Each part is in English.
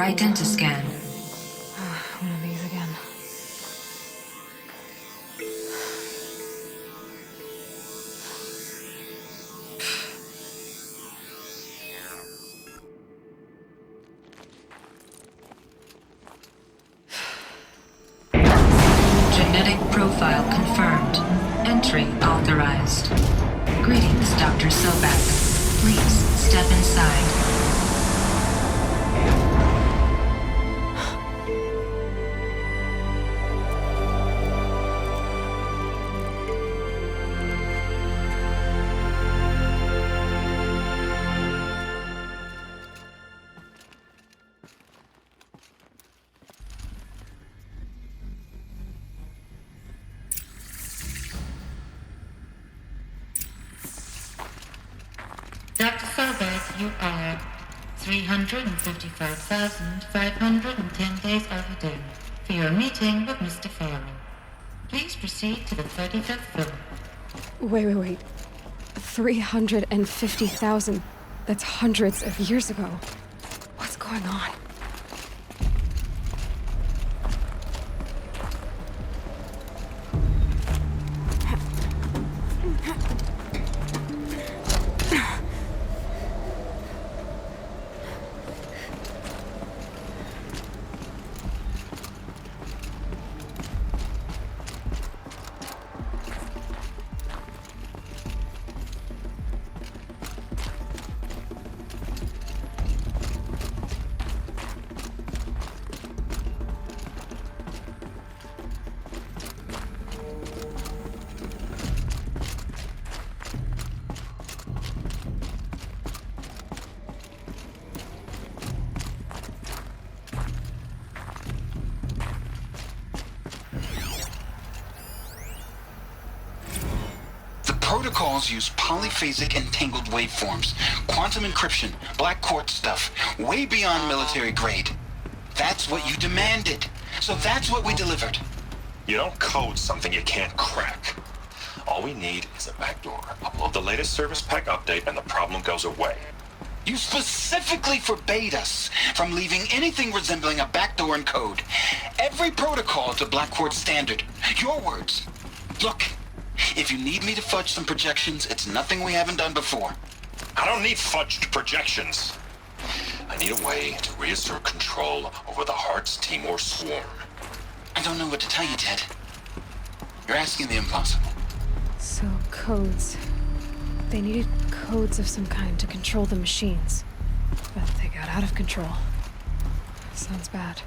Identiscan. One of these again. Genetic profile confirmed. Entry authorized. Greetings, Dr. Sobek. Please step inside. Dr. Sobek, you are 355,510 days overdue for your meeting with Mr. Farrell. Please proceed to the 35th floor. Wait. 350,000. That's hundreds of years ago. What's going on? Protocols use polyphasic entangled waveforms, quantum encryption, black quartz stuff, way beyond military grade. That's what you demanded, so that's what we delivered. You don't code something you can't crack. All we need is a backdoor. Upload the latest service pack update and the problem goes away. You specifically forbade us from leaving anything resembling a backdoor in code. Every protocol to Black Quartz standard. Your words. Look, if you need me to fudge some projections, it's nothing we haven't done before. I don't need fudged projections. I need a way to reassert control over the Hearts Timor swarm. I don't know what to tell you, Ted. You're asking the impossible. So, codes. They needed codes of some kind to control the machines. But they got out of control. Sounds bad.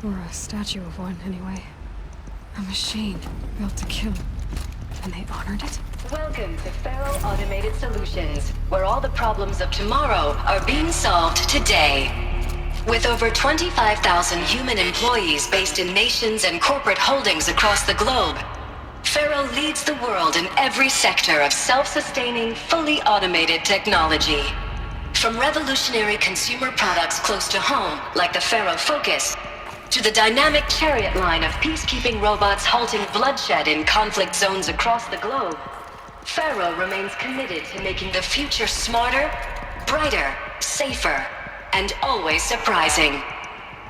Or a statue of one, anyway. A machine built to kill. And they honored it? Welcome to Faro Automated Solutions, where all the problems of tomorrow are being solved today. With over 25,000 human employees based in nations and corporate holdings across the globe, Faro leads the world in every sector of self-sustaining, fully automated technology. From revolutionary consumer products close to home, like the Faro Focus, to the dynamic Chariot line of peacekeeping robots halting bloodshed in conflict zones across the globe, Faro remains committed to making the future smarter, brighter, safer, and always surprising.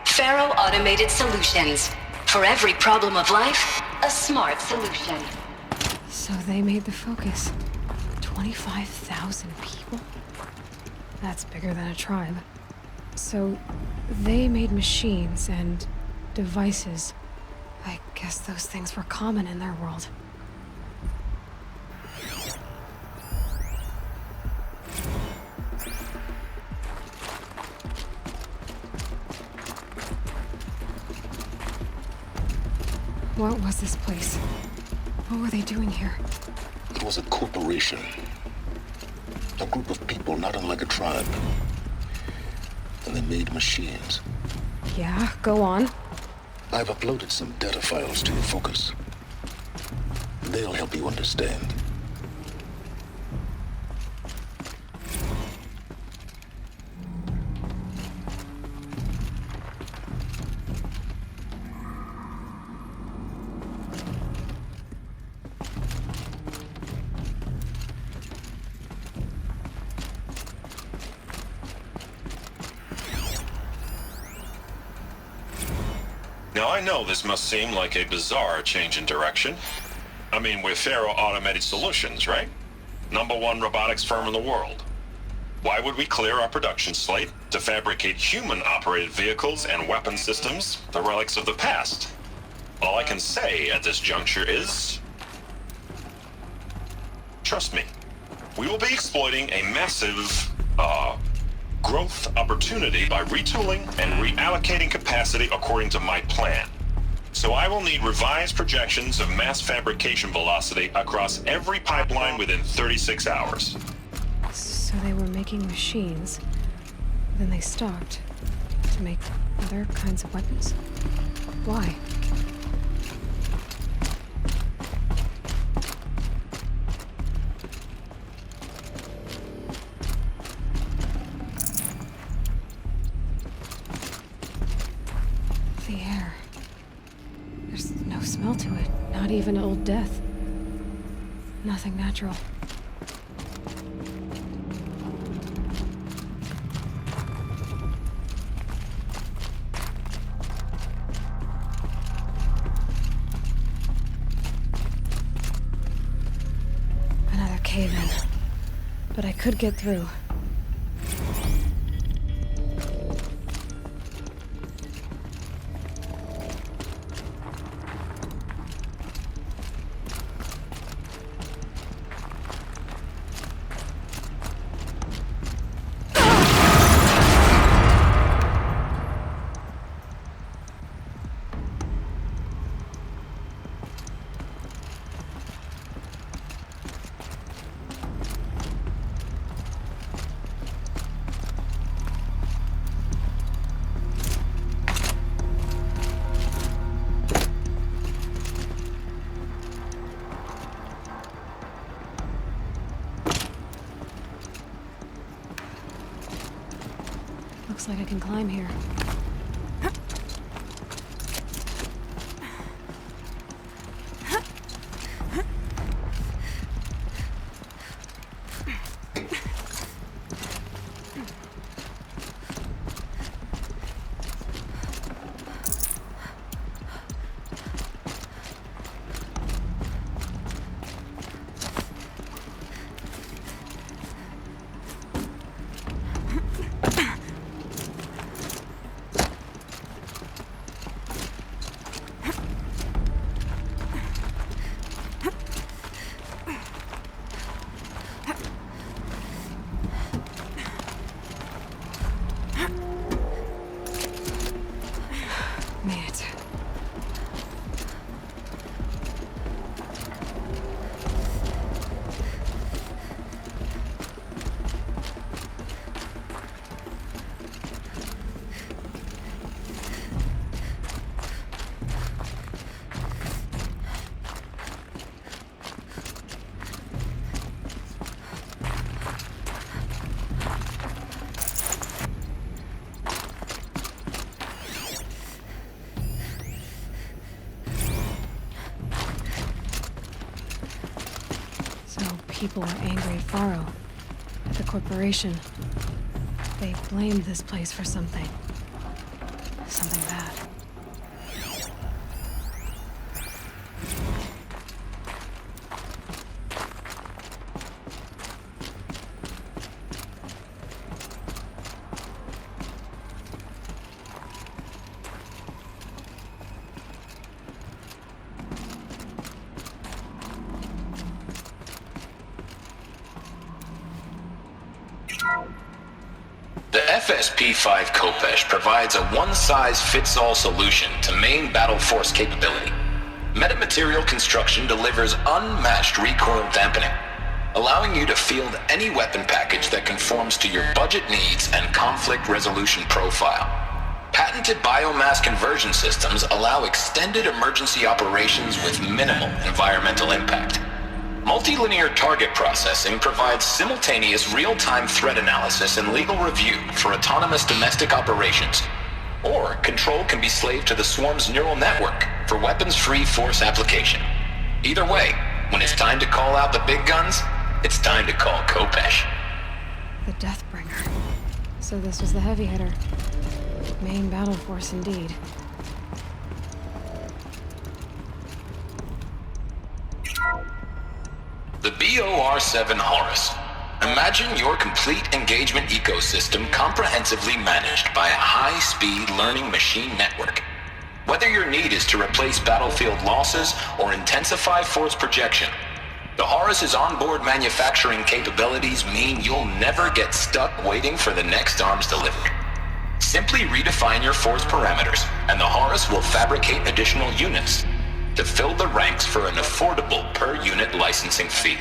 Faro Automated Solutions. For every problem of life, a smart solution. So they made the Focus. 25,000 people? That's bigger than a tribe. So they made machines and devices I guess those things were common in their world. What was this place? What were they doing here? It was a corporation. A group of people not unlike a tribe. And they made machines. Yeah, go on. I've uploaded some data files to your focus. They'll help you understand. Now, I know this must seem like a bizarre change in direction. I mean, we're Faro Automated Solutions, right? #1 robotics firm in the world. Why would we clear our production slate to fabricate human-operated vehicles and weapon systems, the relics of the past? All I can say at this juncture is... trust me, we will be exploiting a massive, growth opportunity by retooling and reallocating capacity according to my plan. So I will need revised projections of mass fabrication velocity across every pipeline within 36 hours. So they were making machines. Then they stopped to make other kinds of weapons. Why? The air. There's no smell to it. Not even old death. Nothing natural. Another cave-in. But I could get through. Looks like I can climb here. Made it. People are angry at Faro, at the corporation. They blamed this place for something. Something bad. FSP-5 Khopesh provides a one-size-fits-all solution to main battle force capability. Metamaterial construction delivers unmatched recoil dampening, allowing you to field any weapon package that conforms to your budget needs and conflict resolution profile. Patented biomass conversion systems allow extended emergency operations with minimal environmental impact. Multilinear target processing provides simultaneous real-time threat analysis and legal review for autonomous domestic operations. Or control can be slaved to the swarm's neural network for weapons-free force application. Either way, when it's time to call out the big guns, it's time to call Khopesh. The Deathbringer. So this was the heavy hitter. Main battle force indeed. The BOR-7 Horus. Imagine your complete engagement ecosystem comprehensively managed by a high-speed learning machine network. Whether your need is to replace battlefield losses or intensify force projection, the Horus's onboard manufacturing capabilities mean you'll never get stuck waiting for the next arms delivery. Simply redefine your force parameters, and the Horus will fabricate additional units to fill the ranks for an affordable per-unit licensing fee.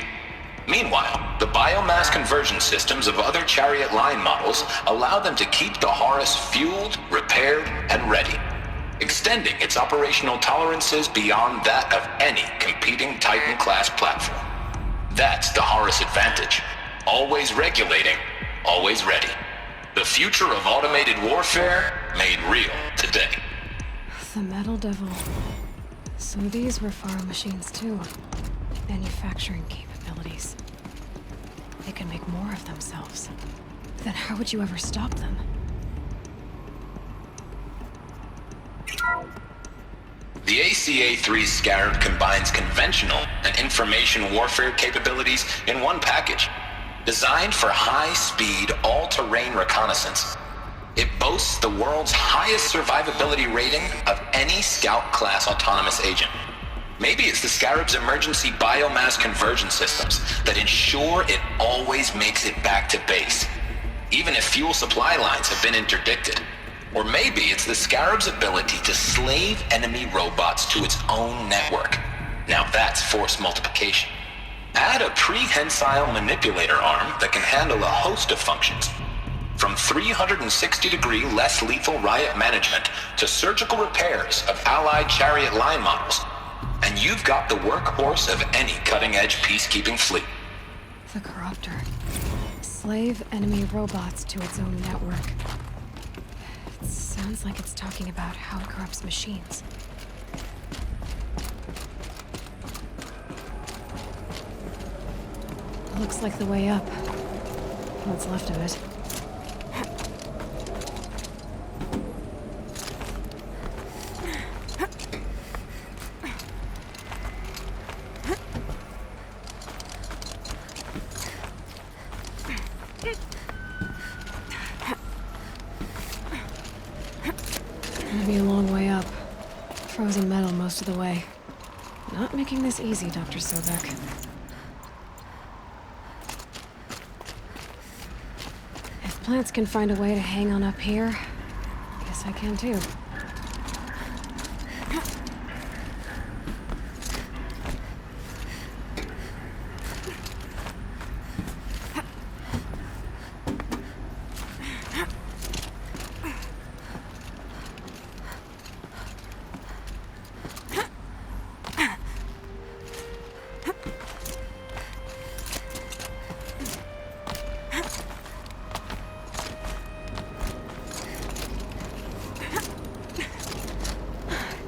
Meanwhile, the biomass conversion systems of other Chariot line models allow them to keep the Horus fueled, repaired, and ready, extending its operational tolerances beyond that of any competing Titan-class platform. That's the Horus advantage. Always regulating, always ready. The future of automated warfare made real today. The Metal Devil. So these were Faro machines too. Manufacturing capabilities. They can make more of themselves. Then how would you ever stop them? The ACA-3 Scarab combines conventional and information warfare capabilities in one package. Designed for high-speed, all-terrain reconnaissance, it boasts the world's highest survivability rating of any Scout-class autonomous agent. Maybe it's the Scarab's emergency biomass conversion systems that ensure it always makes it back to base, even if fuel supply lines have been interdicted. Or maybe it's the Scarab's ability to slave enemy robots to its own network. Now that's force multiplication. Add a prehensile manipulator arm that can handle a host of functions, from 360-degree less lethal riot management to surgical repairs of allied Chariot line models, and you've got the workhorse of any cutting-edge peacekeeping fleet. The Corruptor. Slave enemy robots to its own network. It sounds like it's talking about how it corrupts machines. Looks like the way up. What's left of it. Gonna be a long way up. Frozen metal most of the way. Not making this easy, Dr. Sobek. If plants can find a way to hang on up here, I guess I can too.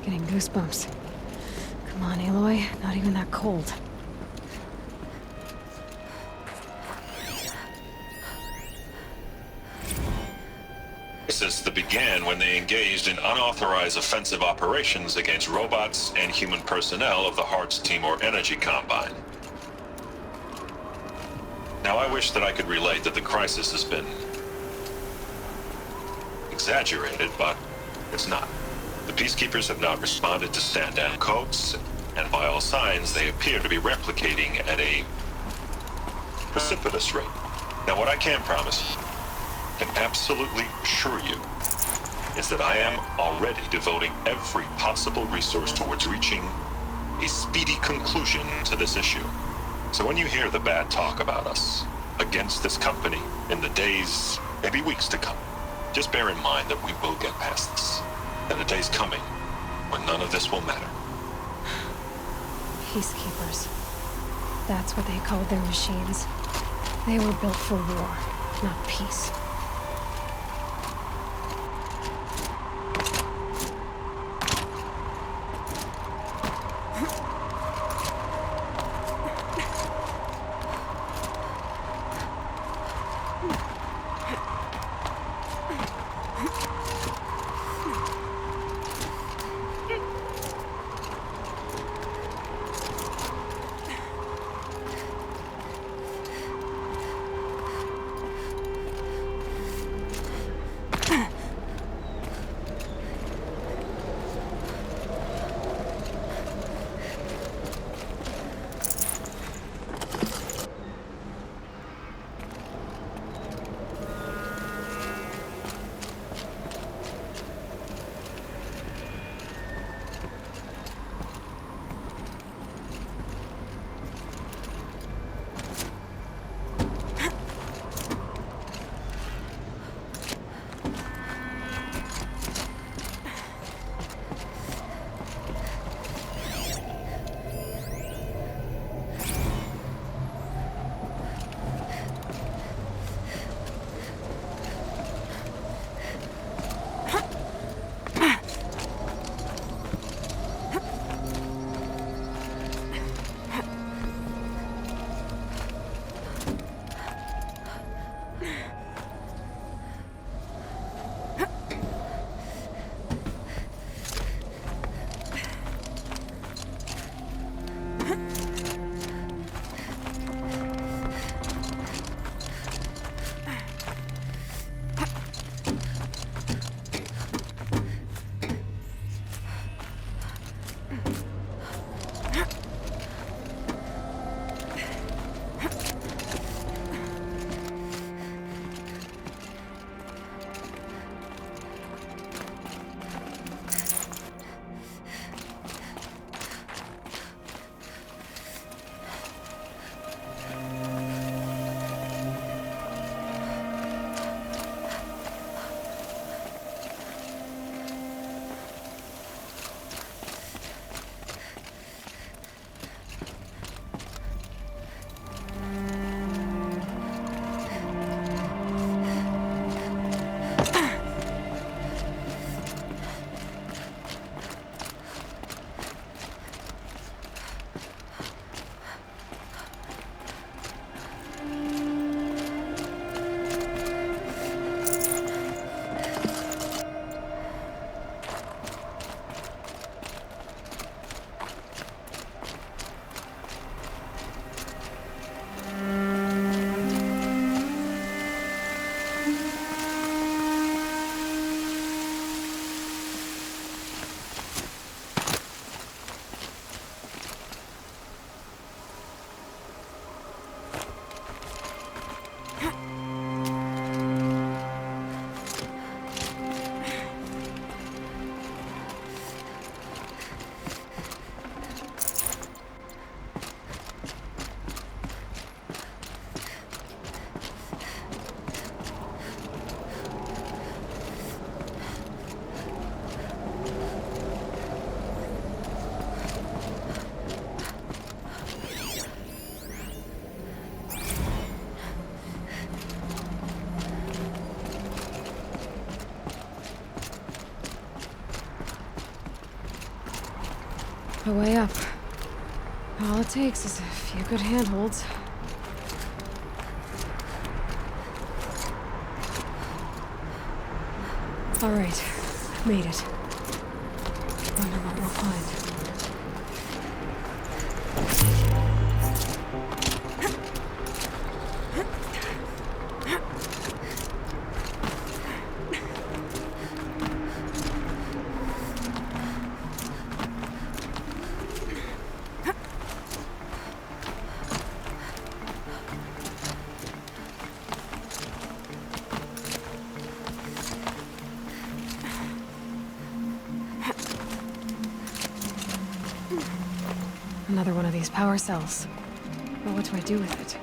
Getting goosebumps. Come on, Aloy. Not even that cold. Crisis that began when they engaged in unauthorized offensive operations against robots and human personnel of the Hearts Timor Energy Combine. Now, I wish that I could relate that the crisis has been exaggerated, but it's not. The Peacekeepers have not responded to stand-down codes, and by all signs, they appear to be replicating at a precipitous rate. Now, what I can promise can absolutely assure you is that I am already devoting every possible resource towards reaching a speedy conclusion to this issue. So when you hear the bad talk about us against this company in the days, maybe weeks to come, just bear in mind that we will get past this. And a day's coming when none of this will matter. Peacekeepers. That's what they called their machines. They were built for war, not peace. A way up. All it takes is a few good handholds. All right, made it. Wonder what we'll find. Another one of these power cells. But what do I do with it?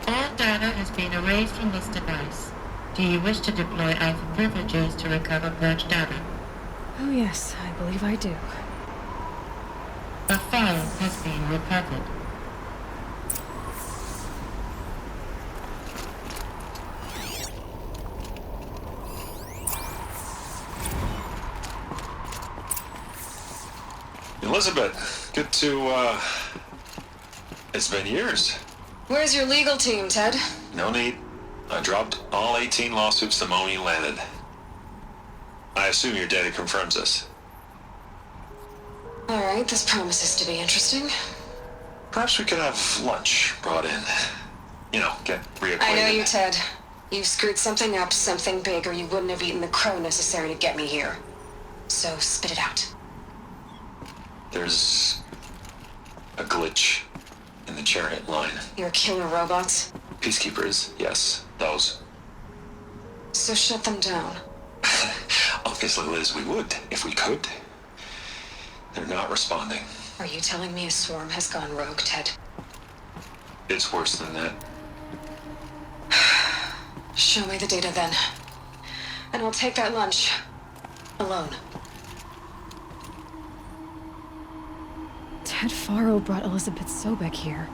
All data has been erased from this device. Do you wish to deploy Alpha privileges to recover purged data? Oh yes, I believe I do. A file has been recovered. Elizabeth, good to, it's been years. Where's your legal team, Ted? No need. I dropped all 18 lawsuits the moment you landed. I assume your data confirms this. Alright, this promises to be interesting. Perhaps we could have lunch brought in. You know, get reacquainted. I know you, Ted. You screwed something up, something big, or you wouldn't have eaten the crow necessary to get me here. So spit it out. There's a glitch in the chariot line. Your killer robots? Peacekeepers, yes, those. So shut them down. Obviously, Liz, we would, if we could. They're not responding. Are you telling me a swarm has gone rogue, Ted? It's worse than that. Show me the data then. And I'll take that lunch. Alone. Ted Faro brought Elizabeth Sobek here,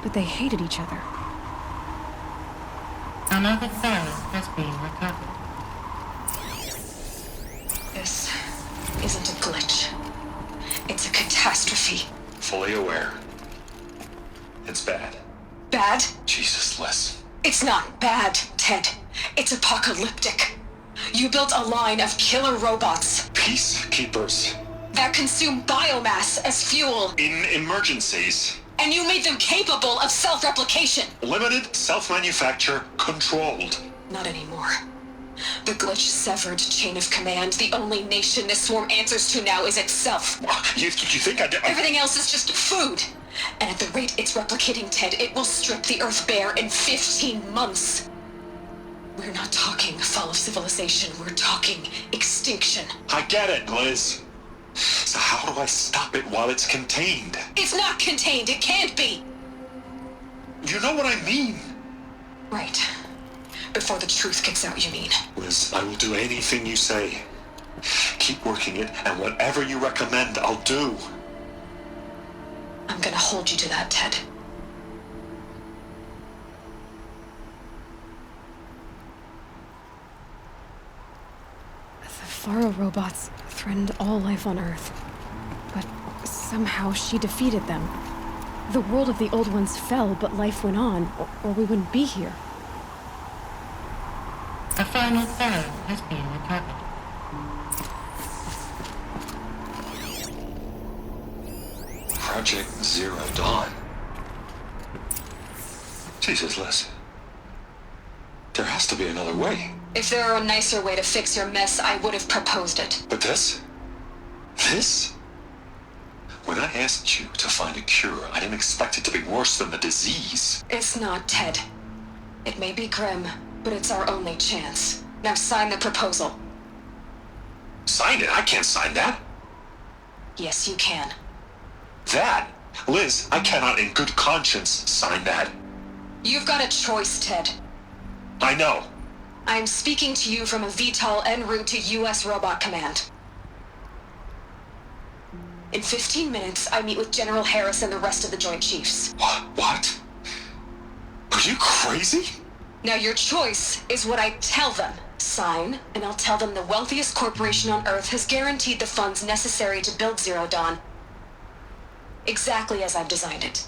but they hated each other. Another file has been recovered. This isn't a glitch. It's a catastrophe. Fully aware. It's bad. Bad? Jesus, Liz. It's not bad, Ted. It's apocalyptic. You built a line of killer robots Peacekeepers. that consume biomass as fuel, In emergencies. and you made them capable of self-replication. Limited, self-manufacture, controlled. Not anymore. The glitch severed chain of command. The only nation this swarm answers to now is itself. You think I did? Everything else is just food. And at the rate it's replicating, Ted, it will strip the Earth bare in 15 months. We're not talking fall of civilization. We're talking extinction. I get it, Liz. So how do I stop it while it's contained? It's not contained. It can't be. You know what I mean? Right. Before the truth gets out, you mean? Liz, I will do anything you say. Keep working it, and whatever you recommend, I'll do. I'm gonna hold you to that, Ted. The Faro robots threatened all life on Earth. But somehow she defeated them. The world of the Old Ones fell, but life went on, or we wouldn't be here. A final file has been recovered. Project Zero Dawn. Jesus, Liz. There has to be another way. If there were a nicer way to fix your mess, I would have proposed it. But this? This? When I asked you to find a cure, I didn't expect it to be worse than the disease. It's not, Ted. It may be grim, but it's our only chance. Now sign the proposal. Sign it? I can't sign that. Yes, you can. That? Liz, I cannot in good conscience sign that. You've got a choice, Ted. I know. I'm speaking to you from a VTOL en route to U.S. Robot Command. In 15 minutes, I meet with General Harris and the rest of the Joint Chiefs. What? Are you crazy? Now your choice is what I tell them. Sign, and I'll tell them the wealthiest corporation on Earth has guaranteed the funds necessary to build Zero Dawn. Exactly as I've designed it.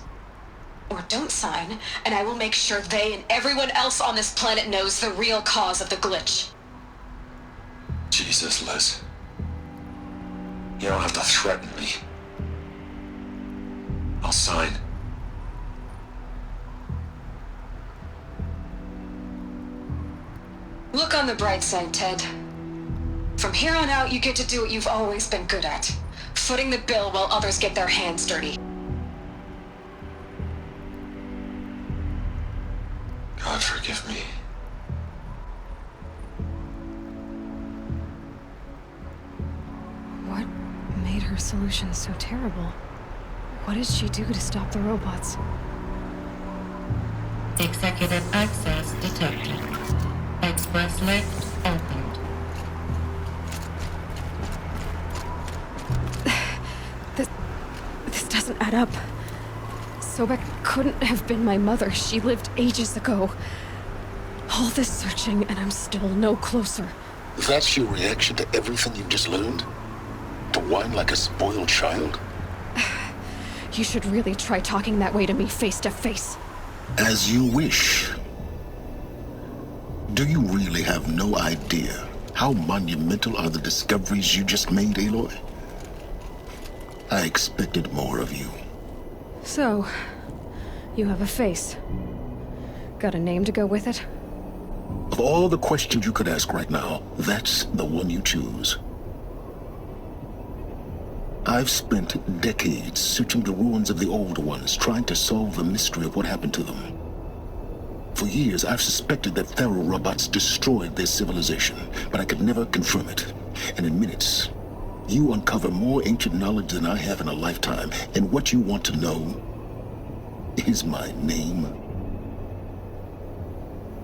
Or don't sign, and I will make sure they and everyone else on this planet knows the real cause of the glitch. Jesus, Liz. You don't have to threaten me. I'll sign. Look on the bright side, Ted. From here on out, you get to do what you've always been good at. Footing the bill while others get their hands dirty. God forgive me. What made her solution so terrible? What did she do to stop the robots? Executive access detected. Express lift opened. This doesn't add up. Sobek couldn't have been my mother. She lived ages ago. All this searching, and I'm still no closer. That's your reaction to everything you've just learned? To whine like a spoiled child? You should really try talking that way to me face to face. As you wish. Do you really have no idea how monumental are the discoveries you just made, Aloy? I expected more of you. So, you have a face. Got a name to go with it? Of all the questions you could ask right now, that's the one you choose. I've spent decades searching the ruins of the old ones, trying to solve the mystery of what happened to them. For years, I've suspected that Faro robots destroyed their civilization, but I could never confirm it. And in minutes, you uncover more ancient knowledge than I have in a lifetime, and what you want to know is my name.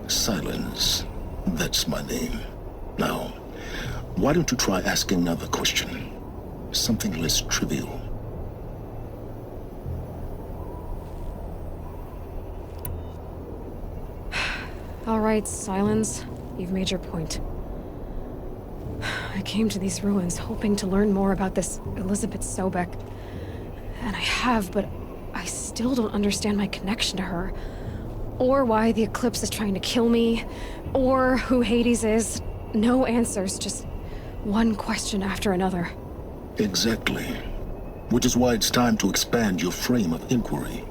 Silence. That's my name. Now, why don't you try asking another question? Something less trivial. All right, Silence. You've made your point. I came to these ruins hoping to learn more about this Elizabeth Sobek. And I have, but I still don't understand my connection to her. Or why the Eclipse is trying to kill me. Or who Hades is. No answers, just one question after another. Exactly. Which is why it's time to expand your frame of inquiry.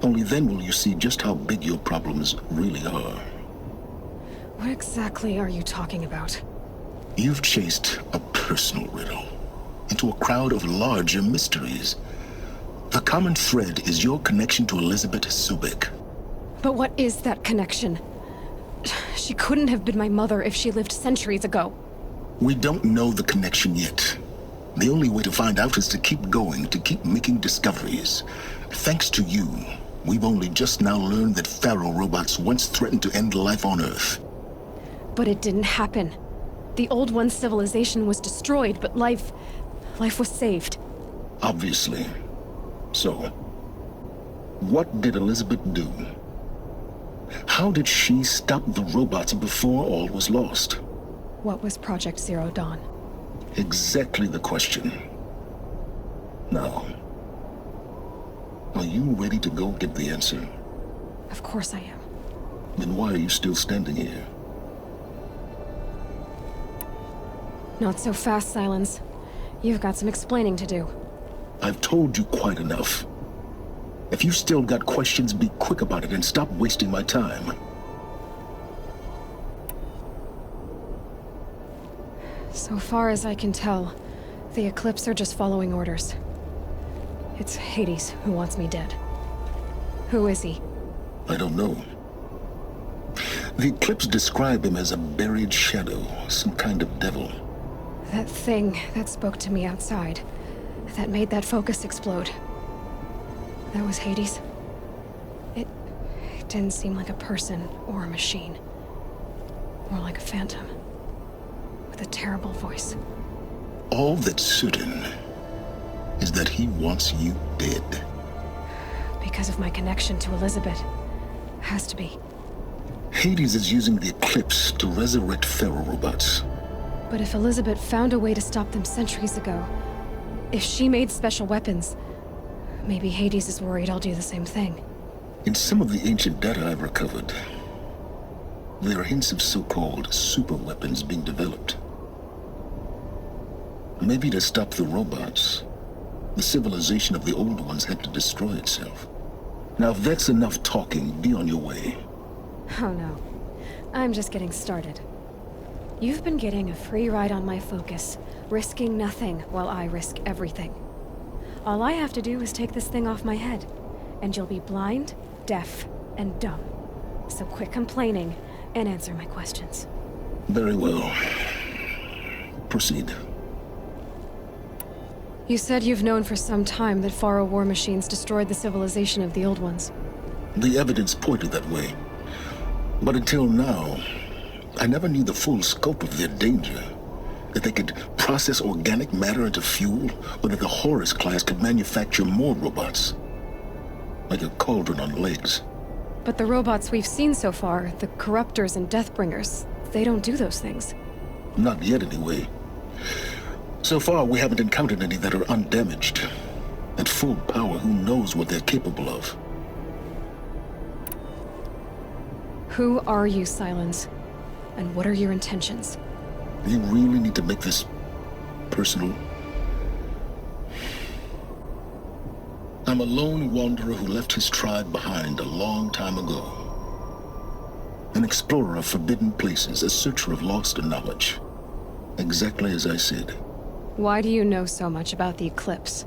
Only then will you see just how big your problems really are. What exactly are you talking about? You've chased a personal riddle into a crowd of larger mysteries. The common thread is your connection to Elizabeth Sobek. But what is that connection? She couldn't have been my mother if she lived centuries ago. We don't know the connection yet. The only way to find out is to keep going, to keep making discoveries. Thanks to you, we've only just now learned that Faro robots once threatened to end life on Earth. But it didn't happen. The Old One's civilization was destroyed, but life was saved. Obviously. So, what did Elizabeth do? How did she stop the robots before all was lost? What was Project Zero Dawn? Exactly the question. Now, are you ready to go get the answer? Of course I am. Then why are you still standing here? Not so fast, Silence. You've got some explaining to do. I've told you quite enough. If you still got questions, be quick about it and stop wasting my time. So far as I can tell, the Eclipse are just following orders. It's Hades who wants me dead. Who is he? I don't know. The Eclipse describe him as a buried shadow, some kind of devil. That thing that spoke to me outside, that made that focus explode. That was Hades. It didn't seem like a person or a machine. More like a phantom. With a terrible voice. All that's certain is that he wants you dead. Because of my connection to Elizabeth. Has to be. Hades is using the Eclipse to resurrect Faro robots. But if Elizabeth found a way to stop them centuries ago, if she made special weapons, maybe Hades is worried I'll do the same thing. In some of the ancient data I've recovered, there are hints of so-called super weapons being developed. Maybe to stop the robots, the civilization of the old ones had to destroy itself. Now, if that's enough talking, be on your way. Oh no. I'm just getting started. You've been getting a free ride on my focus, risking nothing while I risk everything. All I have to do is take this thing off my head, and you'll be blind, deaf, and dumb. So quit complaining and answer my questions. Very well. Proceed. You said you've known for some time that Faro war machines destroyed the civilization of the old ones. The evidence pointed that way. But until now, I never knew the full scope of their danger. That they could process organic matter into fuel, or that the Horus class could manufacture more robots. Like a cauldron on legs. But the robots we've seen so far, the Corruptors and Deathbringers, they don't do those things. Not yet, anyway. So far, we haven't encountered any that are undamaged. At full power, who knows what they're capable of? Who are you, Sylens? And what are your intentions? You really need to make this personal? I'm a lone wanderer who left his tribe behind a long time ago. An explorer of forbidden places, a searcher of lost knowledge. Exactly as I said. Why do you know so much about the Eclipse?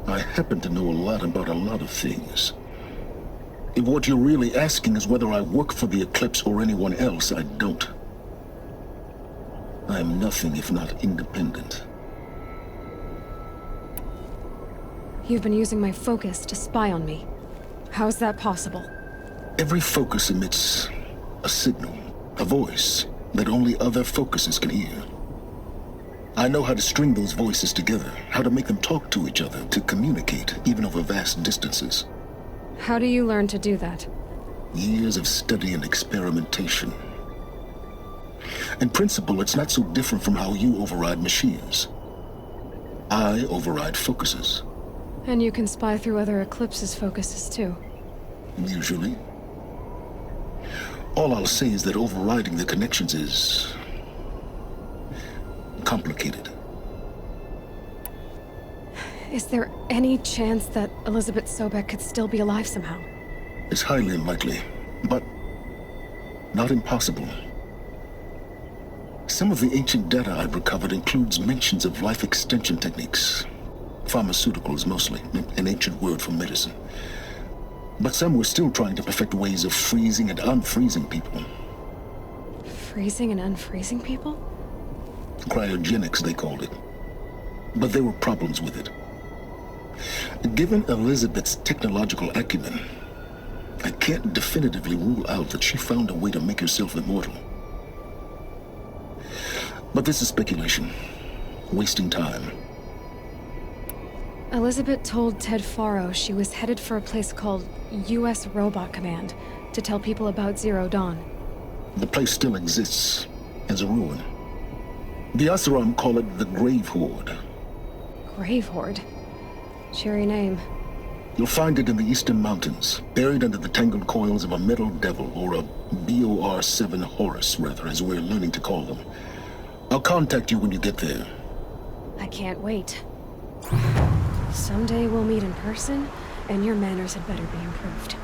I happen to know a lot about a lot of things. If what you're really asking is whether I work for the Eclipse or anyone else, I don't. I am nothing if not independent. You've been using my focus to spy on me. How's that possible? Every focus emits a signal, a voice, that only other focuses can hear. I know how to string those voices together, how to make them talk to each other, to communicate, even over vast distances. How do you learn to do that? Years of study and experimentation. In principle, it's not so different from how you override machines. I override focuses. And you can spy through other Eclipse's focuses too. Usually. All I'll say is that overriding the connections is complicated. Is there any chance that Elizabeth Sobek could still be alive somehow? It's highly unlikely, but not impossible. Some of the ancient data I've recovered includes mentions of life extension techniques. Pharmaceuticals, mostly, an ancient word for medicine. But some were still trying to perfect ways of freezing and unfreezing people. Freezing and unfreezing people? Cryogenics, they called it. But there were problems with it. Given Elizabeth's technological acumen, I can't definitively rule out that she found a way to make herself immortal. But this is speculation. Wasting time. Elizabeth told Ted Faro she was headed for a place called U.S. Robot Command to tell people about Zero Dawn. The place still exists, as a ruin. The Oseram call it the Grave Horde. Grave Horde? Cheery name. You'll find it in the Eastern Mountains, buried under the tangled coils of a Metal Devil, or a BOR-7 Horus, rather, as we're learning to call them. I'll contact you when you get there. I can't wait. Someday we'll meet in person, and your manners had better be improved.